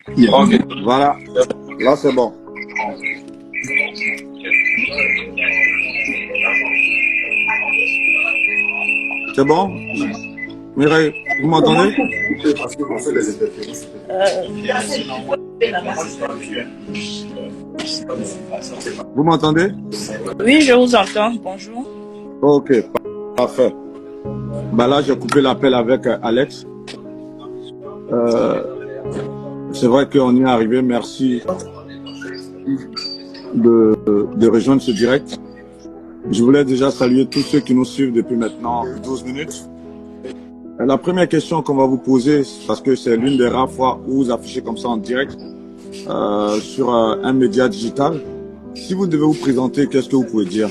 Ok. Voilà. Là, c'est bon. C'est bon? Mireille, vous m'entendez? Vous m'entendez? Oui, je vous entends. Bonjour. Ok, parfait. Bah là, j'ai coupé l'appel avec Alex. C'est vrai qu'on y est arrivé. Merci de rejoindre ce direct. Je voulais déjà saluer tous ceux qui nous suivent depuis maintenant 12 minutes. La première question qu'on va vous poser, parce que c'est l'une des rares fois où vous affichez comme ça en direct sur un média digital. Si vous devez vous présenter, qu'est-ce que vous pouvez dire?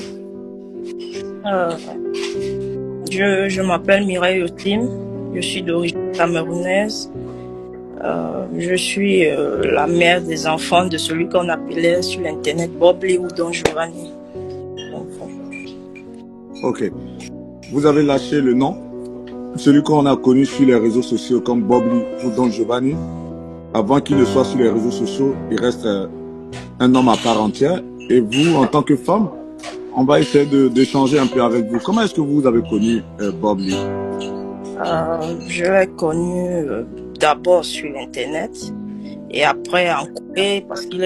Je m'appelle Mireille Otim. Je suis d'origine camerounaise. Je suis la mère des enfants de celui qu'on appelait sur l'internet Bob Lee ou Don Giovanni. Ok. Vous avez lâché le nom, celui qu'on a connu sur les réseaux sociaux comme Bob Lee ou Don Giovanni. Avant qu'il ne soit sur les réseaux sociaux, il reste un homme à part entière. Et vous, en tant que femme, on va essayer d'échanger un peu avec vous. Comment est-ce que vous avez connu Bob Lee? Je l'ai connu d'abord sur Internet et après en Corée parce qu'il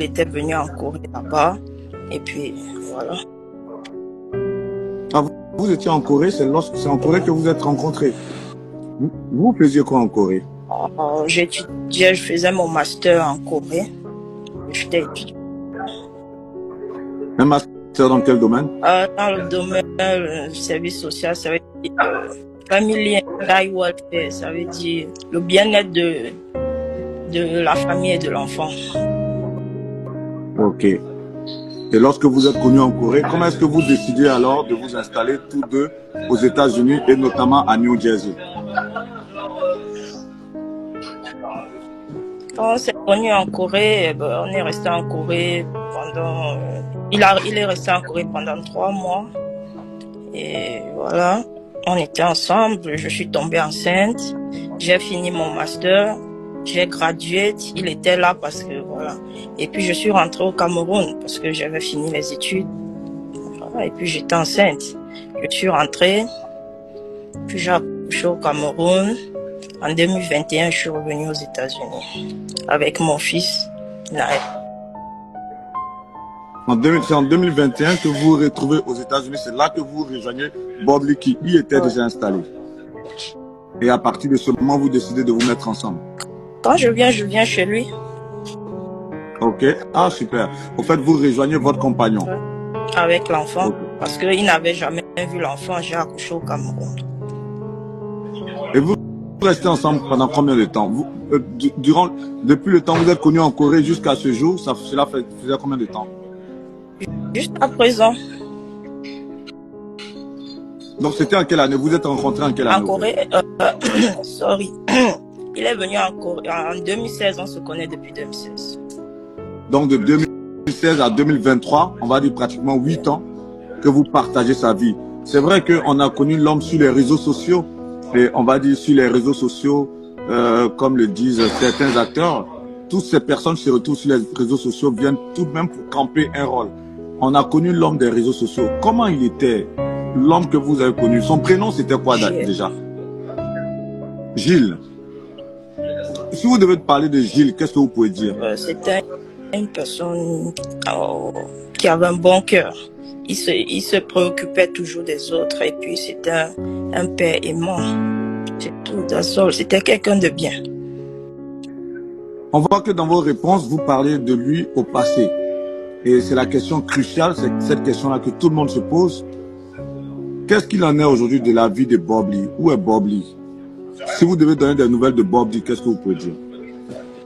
était venu en Corée là-bas. Et puis voilà. Ah, vous étiez en Corée, c'est en Corée que vous êtes rencontrés. Vous faisiez quoi en Corée? J'étudiais, je faisais mon master en Corée. J'étais étudiante. Un master dans quel domaine? Dans le domaine du service social, ça veut dire family and child welfare, ça veut dire le bien-être de la famille et de l'enfant. Ok. Et lorsque vous êtes connus en Corée, comment est-ce que vous décidez alors de vous installer tous deux aux États-Unis et notamment à New Jersey? Quand on s'est connus en Corée, on est resté en Corée pendant... Il est resté en Corée pendant 3 mois. Et voilà, on était ensemble, je suis tombée enceinte, j'ai fini mon master, j'ai gradué, il était là parce que voilà. Et puis je suis rentrée au Cameroun parce que j'avais fini les études. Voilà, et puis j'étais enceinte. Je suis rentrée, puis j'ai accouché au Cameroun. En 2021, je suis revenue aux États-Unis avec mon fils, Naël. C'est en 2021 que vous vous retrouvez aux États-Unis. C'est là que vous rejoignez Bob Lee qui y était déjà installé. Et à partir de ce moment, vous décidez de vous mettre ensemble. Quand je viens chez lui. Ok. Ah, super. Au fait, vous rejoignez votre compagnon. Avec l'enfant. Okay. Parce qu'il n'avait jamais vu l'enfant. J'ai accouché au Cameroun. Et vous restez ensemble pendant combien de temps? Depuis le temps où vous êtes connus en Corée jusqu'à ce jour, cela faisait combien de temps? Jusqu'à présent. Donc c'était en quelle année? Vous êtes rencontrés en quelle année? En Corée, sorry. Il est venu en Corée en 2016, on se connaît depuis 2016. Donc de 2016 à 2023, on va dire pratiquement 8 ans que vous partagez sa vie. C'est vrai qu'on a connu l'homme sur les réseaux sociaux, et on va dire sur les réseaux sociaux, comme le disent certains acteurs, toutes ces personnes se retrouvent sur les réseaux sociaux, viennent tout de même pour camper un rôle. On a connu l'homme des réseaux sociaux. Comment il était, l'homme que vous avez connu? Son prénom, c'était quoi déjà? Gilles. Si vous devez parler de Gilles, qu'est-ce que vous pouvez dire? C'était une personne qui avait un bon cœur. Il se préoccupait toujours des autres et puis c'était un père aimant. C'est tout d'un seul. C'était quelqu'un de bien. On voit que dans vos réponses, vous parlez de lui au passé. Et c'est la question cruciale, c'est cette question-là que tout le monde se pose. Qu'est-ce qu'il en est aujourd'hui de la vie de Bob Lee? Où est Bob Lee? Si vous devez donner des nouvelles de Bob Lee, qu'est-ce que vous pouvez dire?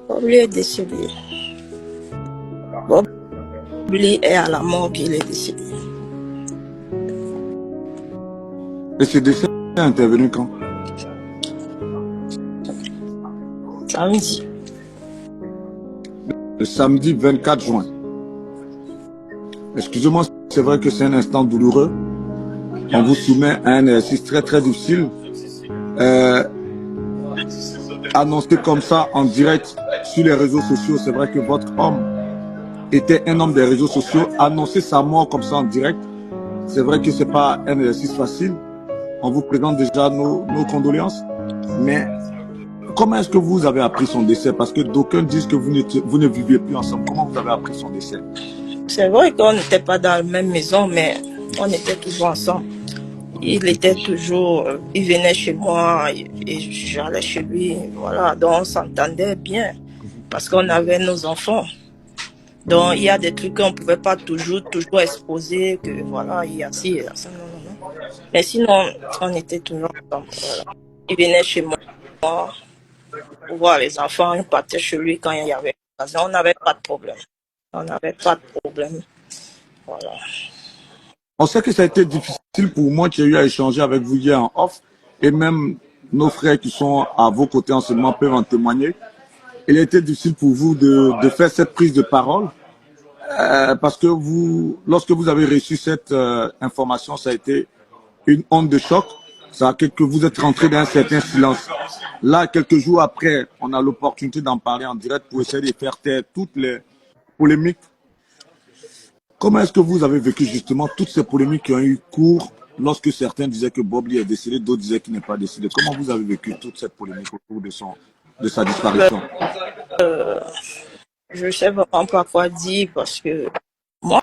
Bob Lee est décédé. Bob Lee est à la morgue, il est décédé. Et ce décès est intervenu quand? Samedi. Le samedi 24 juin. Excusez-moi, c'est vrai que c'est un instant douloureux. On vous soumet à un exercice très très difficile. Annoncé comme ça en direct sur les réseaux sociaux, c'est vrai que votre homme était un homme des réseaux sociaux. Annoncer sa mort comme ça en direct, c'est vrai que c'est pas un exercice facile. On vous présente déjà nos condoléances. Mais comment est-ce que vous avez appris son décès? Parce que d'aucuns disent que vous ne viviez plus ensemble. Comment vous avez appris son décès? C'est vrai qu'on n'était pas dans la même maison, mais on était toujours ensemble. Il était toujours, il venait chez moi et j'allais chez lui. Voilà, donc on s'entendait bien parce qu'on avait nos enfants. Donc il y a des trucs qu'on ne pouvait pas toujours exposer, que voilà, il y a ci, il y a ça, non, non, non. Mais sinon, on était toujours ensemble. Voilà. Il venait chez moi pour voir les enfants, il partait chez lui quand il y avait l'occasion. On n'avait pas de problème. On n'avait pas de problème. Voilà. On sait que ça a été difficile pour moi qui ai eu à échanger avec vous hier en off, et même nos frères qui sont à vos côtés en ce moment peuvent en témoigner. Il a été difficile pour vous de faire cette prise de parole, parce que vous, lorsque vous avez reçu cette information, ça a été une onde de choc. Ça a fait que vous êtes rentré dans un certain silence. Là, quelques jours après, on a l'opportunité d'en parler en direct pour essayer de faire taire toutes les polémiques. Comment est-ce que vous avez vécu justement toutes ces polémiques qui ont eu cours lorsque certains disaient que Bob Lee est décédé, d'autres disaient qu'il n'est pas décédé? Comment vous avez vécu toute cette polémique autour de sa disparition? Je ne sais vraiment pas quoi dire parce que moi,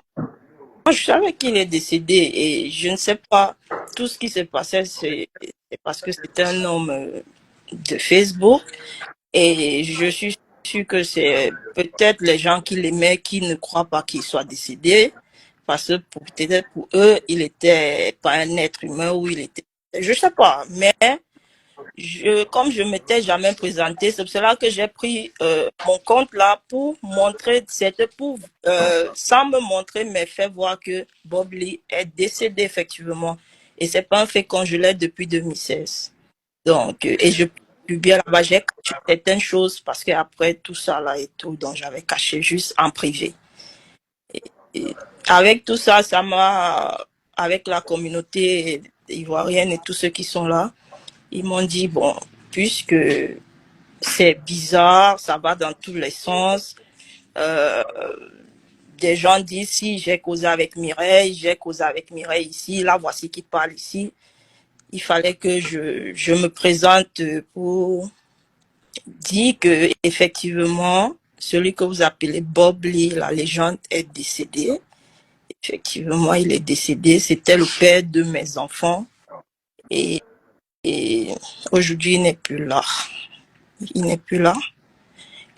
je savais qu'il est décédé et je ne sais pas, tout ce qui s'est passé, c'est parce que c'était un homme de Facebook et je suis sûre que c'est peut-être les gens qui l'aimaient qui ne croient pas qu'il soit décédé parce que peut-être pour eux, il n'était pas un être humain ou il était... Je ne sais pas, mais comme je m'étais jamais présenté, c'est pour cela que j'ai pris mon compte là pour montrer, c'était pour, sans me montrer, mais faire voir que Bob Lee est décédé effectivement. Et c'est pas un fait congelé depuis 2016. Donc, et je publie là-bas, j'ai caché certaines choses parce qu'après tout ça là et tout, donc j'avais caché juste en privé. Et avec tout ça, ça m'a, avec la communauté ivoirienne et tous ceux qui sont là, ils m'ont dit, bon, puisque c'est bizarre, ça va dans tous les sens. Des gens disent, si j'ai causé avec Mireille ici, là, voici qui parle ici. Il fallait que je me présente pour dire que, effectivement, celui que vous appelez Bob Lee, la légende, est décédé. Effectivement, il est décédé. C'était le père de mes enfants. Et aujourd'hui, il n'est plus là. Il n'est plus là.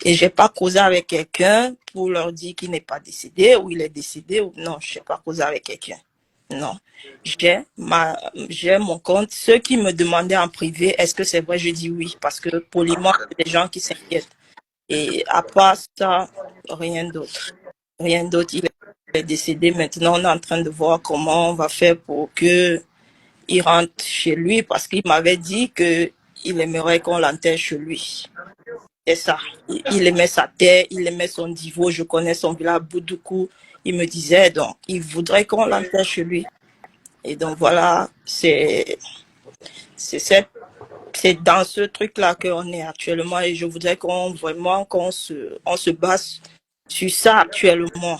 Et j'ai pas causé avec quelqu'un pour leur dire qu'il n'est pas décédé ou il est décédé ou non, je n'ai pas causé avec quelqu'un. Non. J'ai mon compte. Ceux qui me demandaient en privé, est-ce que c'est vrai, je dis oui, parce que poliment, il y a des gens qui s'inquiètent. Et à part ça, rien d'autre. Rien d'autre. Il est décédé. Maintenant, on est en train de voir comment on va faire pour que il rentre chez lui, parce qu'il m'avait dit que il aimerait qu'on l'enterre chez lui. C'est ça. Il aimait sa terre, il aimait son niveau. Je connais son village, Boudoukou. Il me disait, donc, il voudrait qu'on l'enterre chez lui. Et donc, voilà, c'est dans ce truc-là qu'on est actuellement. Et je voudrais qu'on se base sur ça actuellement.